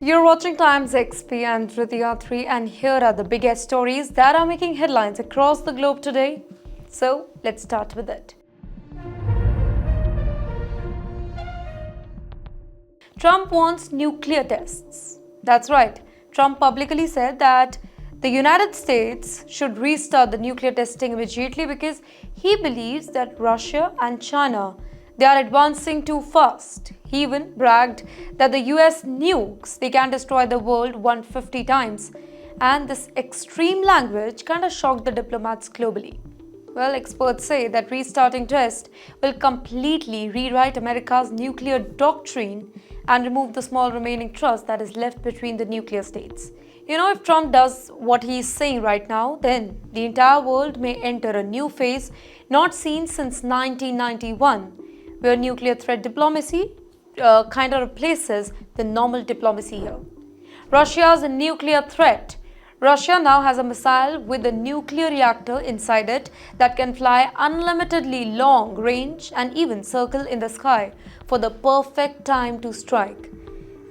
You're watching TimesXP. I'm Driti Atri, and here are the biggest stories that are making headlines across the globe today. So, let's start with it. Trump wants nuclear tests. That's right. Trump publicly said that the United States should restart the nuclear testing immediately because he believes that Russia and China they are advancing too fast. He even bragged that the US nukes they can destroy the world 150 times. And this extreme language kind of shocked the diplomats globally. Well, experts say that restarting tests will completely rewrite America's nuclear doctrine and remove the small remaining trust that is left between the nuclear states. If Trump does what he is saying right now, then the entire world may enter a new phase not seen since 1991, where nuclear threat diplomacy kind of replaces the normal diplomacy here. Russia's nuclear threat. Russia now has a missile with a nuclear reactor inside it that can fly unlimitedly long range and even circle in the sky for the perfect time to strike.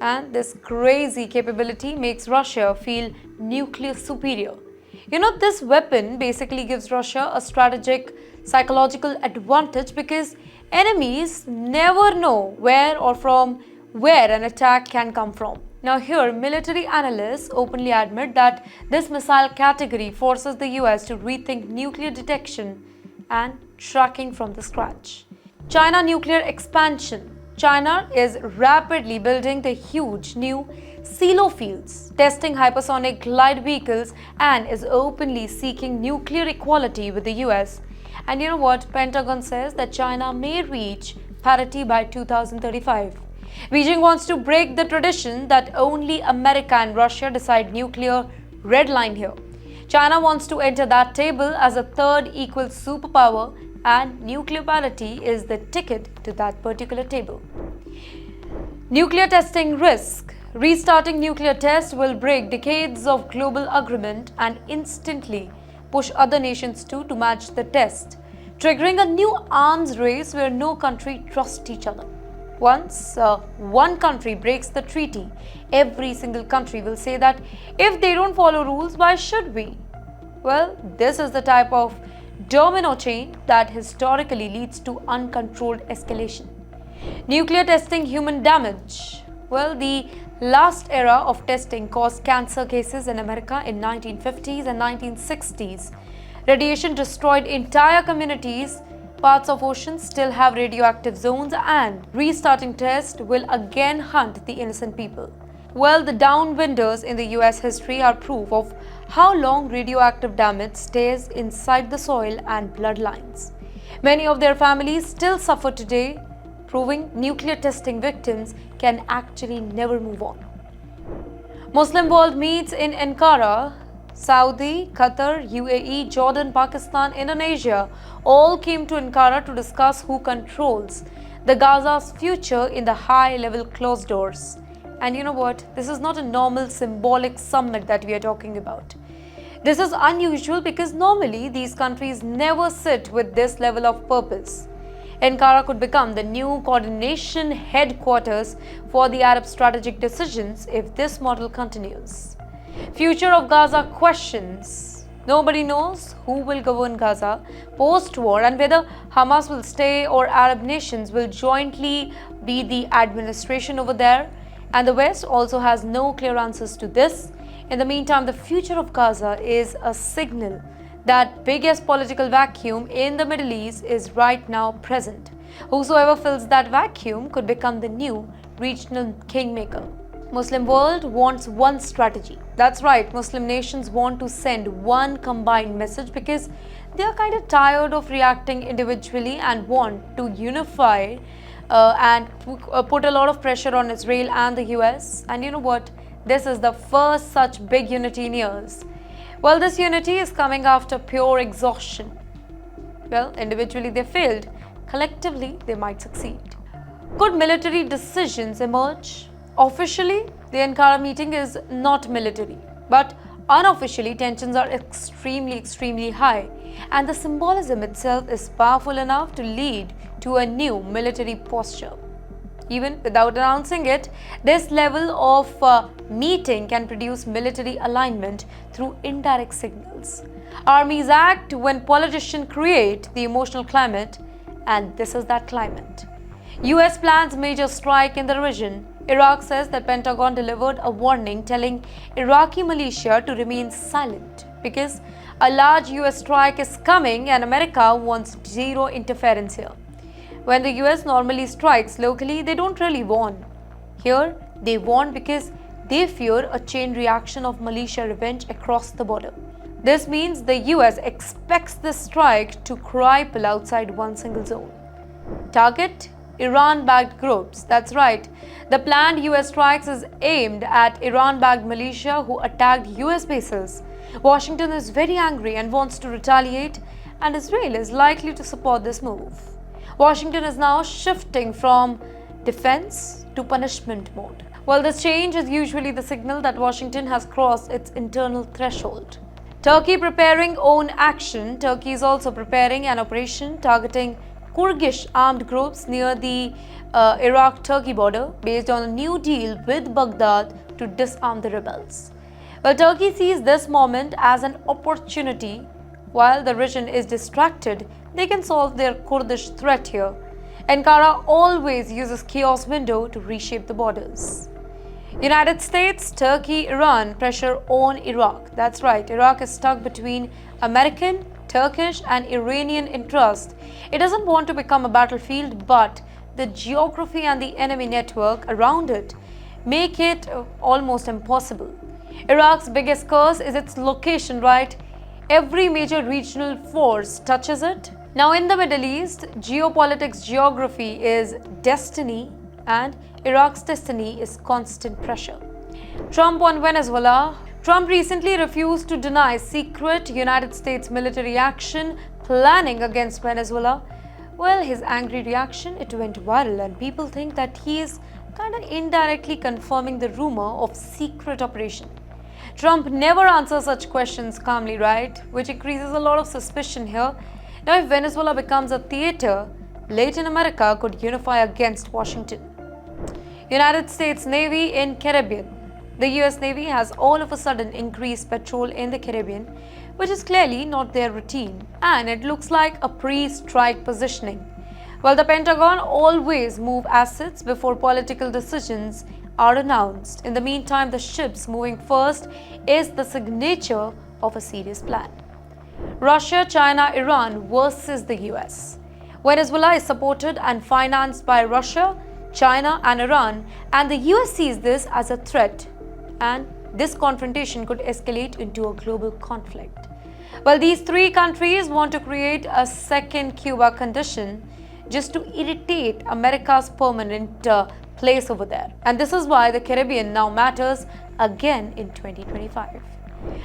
And this crazy capability makes Russia feel nuclear superior. This weapon basically gives Russia a strategic psychological advantage because enemies never know where or from where an attack can come from. Now here, military analysts openly admit that this missile category forces the US to rethink nuclear detection and tracking from the scratch. China nuclear expansion. China is rapidly building the huge new silo fields, testing hypersonic glide vehicles, and is openly seeking nuclear equality with the US. And Pentagon says that China may reach parity by 2035. Beijing wants to break the tradition that only America and Russia decide nuclear red line here. China wants to enter that table as a third equal superpower, and nuclear parity is the ticket to that particular table. Nuclear testing risk. Restarting nuclear tests will break decades of global agreement and instantly push other nations to match the test, triggering a new arms race where no country trusts each other. Once one country breaks the treaty, every single country will say that if they don't follow rules, why should we? Well, this is the type of domino chain that historically leads to uncontrolled escalation. Nuclear testing human damage. Well, the last era of testing caused cancer cases in America in 1950s and 1960s. Radiation destroyed entire communities. Parts of oceans still have radioactive zones, and restarting tests will again hunt the innocent people. Well, the downwinders in the US history are proof of how long radioactive damage stays inside the soil and bloodlines. Many of their families still suffer today, proving nuclear testing victims can actually never move on. Muslim world meets in Ankara. Saudi, Qatar, UAE, Jordan, Pakistan, Indonesia all came to Ankara to discuss who controls the Gaza's future in the high-level closed doors. And this is not a normal symbolic summit that we are talking about. This is unusual because normally these countries never sit with this level of purpose. Ankara could become the new coordination headquarters for the Arab strategic decisions if this model continues. Future of Gaza questions. Nobody knows who will govern Gaza post-war and whether Hamas will stay or Arab nations will jointly be the administration over there. And the West also has no clear answers to this. In the meantime, the future of Gaza is a signal that biggest political vacuum in the Middle East is right now present. Whosoever fills that vacuum could become the new regional kingmaker. Muslim world wants one strategy. That's right, Muslim nations want to send one combined message because they are kind of tired of reacting individually and want to unify and put a lot of pressure on Israel and the US. And this is the first such big unity in years. Well, this unity is coming after pure exhaustion. Well, individually they failed, collectively they might succeed. Could military decisions emerge? Officially, the Ankara meeting is not military, but unofficially tensions are extremely high, and the symbolism itself is powerful enough to lead to a new military posture. Even without announcing it, this level of meeting can produce military alignment through indirect signals. Armies act when politicians create the emotional climate, and this is that climate. US plans major strike in the region. Iraq says that Pentagon delivered a warning telling Iraqi militia to remain silent because a large US strike is coming and America wants zero interference here. When the US normally strikes locally, they don't really warn. Here, they warn because they fear a chain reaction of militia revenge across the border. This means the US expects this strike to cripple outside one single zone. Target: Iran-backed groups. That's right. The planned US strikes is aimed at Iran-backed militia who attacked US bases. Washington is very angry and wants to retaliate, and Israel is likely to support this move. Washington is now shifting from defense to punishment mode. Well, this change is usually the signal that Washington has crossed its internal threshold. Turkey preparing own action. Turkey is also preparing an operation targeting Kurdish armed groups near the Iraq-Turkey border based on a new deal with Baghdad to disarm the rebels. Well, Turkey sees this moment as an opportunity. While the region is distracted, they can solve their Kurdish threat here. Ankara always uses chaos window to reshape the borders. United States, Turkey, Iran pressure on Iraq. That's right, Iraq is stuck between American, Turkish and Iranian interest. It doesn't want to become a battlefield, but the geography and the enemy network around it make it almost impossible. Iraq's biggest curse is its location, right? Every major regional force touches it. Now in the Middle East, geopolitics geography is destiny and Iraq's destiny is constant pressure. Trump on Venezuela. Trump recently refused to deny secret United States military action planning against Venezuela. Well, his angry reaction, it went viral and people think that he is kind of indirectly confirming the rumor of secret operation. Trump never answers such questions calmly, right? Which increases a lot of suspicion here. Now, if Venezuela becomes a theater, Latin America could unify against Washington. United States Navy in Caribbean. The US Navy has all of a sudden increased patrol in the Caribbean, which is clearly not their routine, and it looks like a pre-strike positioning. While the Pentagon always move assets before political decisions are announced, in the meantime, the ships moving first is the signature of a serious plan. Russia, China, Iran versus the US. Venezuela is supported and financed by Russia, China and Iran, and the US sees this as a threat, and this confrontation could escalate into a global conflict. Well, these three countries want to create a second Cuba condition just to irritate America's permanent place over there. And this is why the Caribbean now matters again in 2025.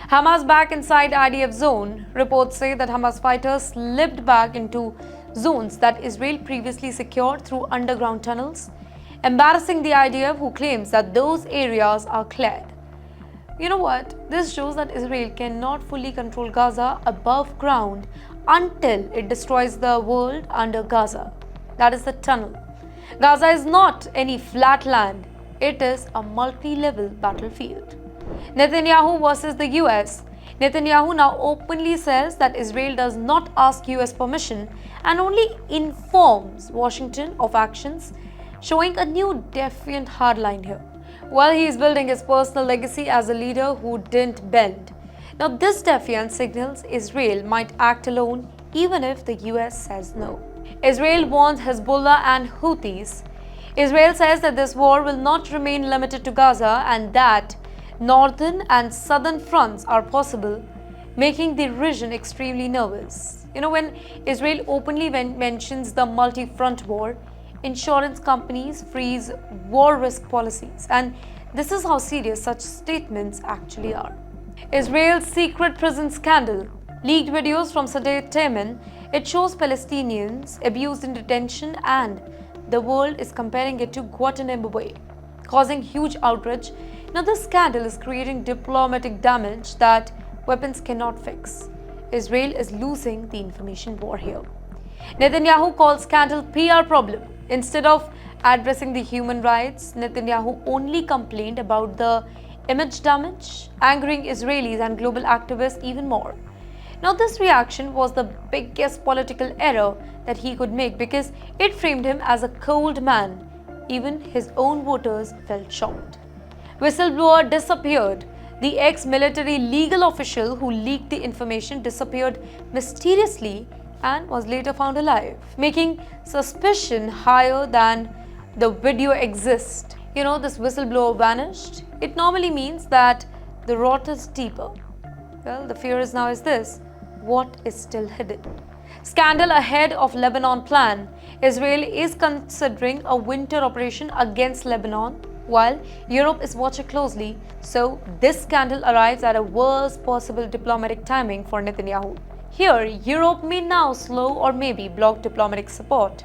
Hamas back inside IDF zone. Reports say that Hamas fighters slipped back into zones that Israel previously secured through underground tunnels, embarrassing the IDF, who claims that those areas are cleared. You know what? This shows that Israel cannot fully control Gaza above ground until it destroys the world under Gaza. That is the tunnel. Gaza is not any flat land. It is a multi-level battlefield. Netanyahu versus the US. Netanyahu now openly says that Israel does not ask US permission and only informs Washington of actions, showing a new defiant hardline here. While he is building his personal legacy as a leader who didn't bend. Now this defiance signals Israel might act alone even if the US says no. Israel warns Hezbollah and Houthis. Israel says that this war will not remain limited to Gaza and that northern and southern fronts are possible, making the region extremely nervous. You know, when Israel openly mentions the multi-front war, insurance companies freeze war risk policies, and this is how serious such statements actually are. Israel's secret prison scandal. Leaked videos from Sadet Temin. It shows Palestinians abused in detention and the world is comparing it to Guantanamo Bay, causing huge outrage. Now this scandal is creating diplomatic damage that weapons cannot fix. Israel is losing the information war here. Netanyahu calls scandal PR problem instead of Addressing the human rights, Netanyahu only complained about the image damage, angering Israelis and global activists even more. Now, this reaction was the biggest political error that he could make because it framed him as a cold man. Even his own voters felt shocked. Whistleblower disappeared. The ex-military legal official who leaked the information disappeared mysteriously and was later found alive, making suspicion higher than the video exists. This whistleblower vanished. It normally means that the rot is deeper. Well, the fear is now is this: what is still hidden? Scandal ahead of Lebanon plan. Israel is considering a winter operation against Lebanon, while Europe is watching closely. So this scandal arrives at a worst possible diplomatic timing for Netanyahu. Here, Europe may now slow or maybe block diplomatic support.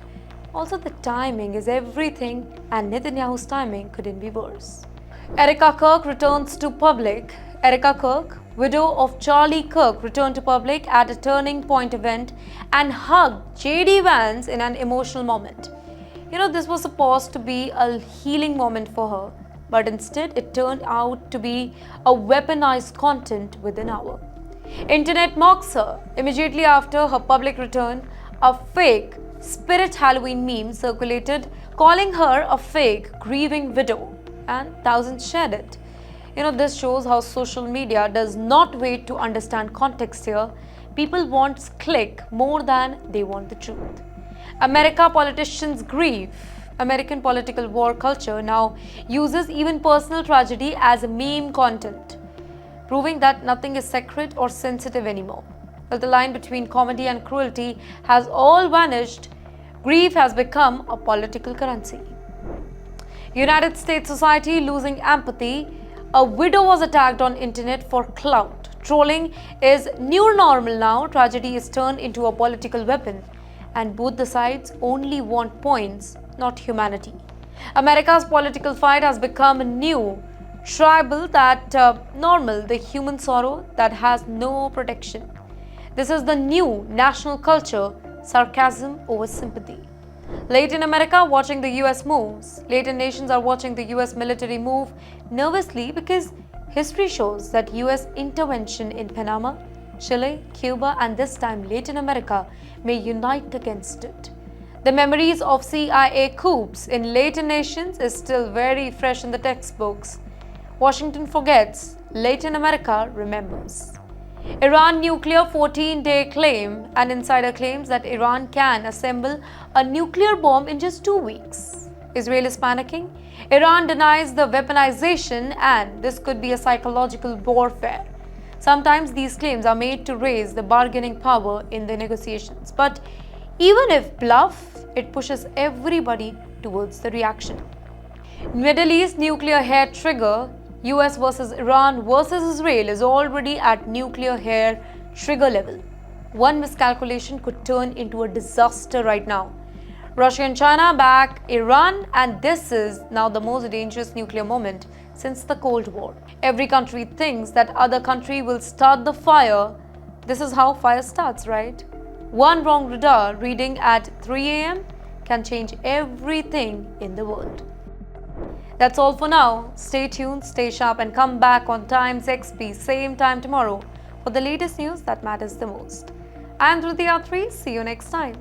Also, the timing is everything, and Netanyahu's timing couldn't be worse. Erica Kirk returns to public. Erica Kirk, widow of Charlie Kirk, returned to public at a Turning Point event and hugged J.D. Vance in an emotional moment. This was supposed to be a healing moment for her, but instead it turned out to be a weaponized content within an hour. Internet mocks her. Immediately after her public return, a fake Spirit Halloween meme circulated calling her a fake grieving widow, and thousands shared it. This shows how social media does not wait to understand context here. People want click more than they want the truth. American politicians grieve. American political war culture now uses even personal tragedy as meme content, proving that nothing is sacred or sensitive anymore. Well, the line between comedy and cruelty has all vanished. Grief has become a political currency. United States society losing empathy. A widow was attacked on internet for clout. Trolling is new normal now. Tragedy is turned into a political weapon, and both the sides only want points, not humanity. America's political fight has become new, tribal, that normal, the human sorrow that has no protection. This is the new national culture, sarcasm over sympathy. Latin America watching the US moves. Latin nations are watching the US military move nervously because history shows that US intervention in Panama, Chile, Cuba, and this time Latin America may unite against it. The memories of CIA coups in Latin nations is still very fresh in the textbooks. Washington forgets, Latin America remembers. Iran nuclear 14-day claim. An insider claims that Iran can assemble a nuclear bomb in just 2 weeks. Israel is panicking. Iran denies the weaponization, and this could be a psychological warfare. Sometimes these claims are made to raise the bargaining power in the negotiations. But even if bluff, it pushes everybody towards the reaction. Middle East nuclear hair trigger. US versus Iran versus Israel is already at nuclear hair trigger level. One miscalculation could turn into a disaster right now. Russia and China back Iran, and this is now the most dangerous nuclear moment since the Cold War. Every country thinks that other country will start the fire. This is how fire starts, right? One wrong radar reading at 3 a.m. can change everything in the world. That's all for now. Stay tuned, stay sharp, and come back on TimesXP same time tomorrow for the latest news that matters the most. I am Driti Atri. See you next time.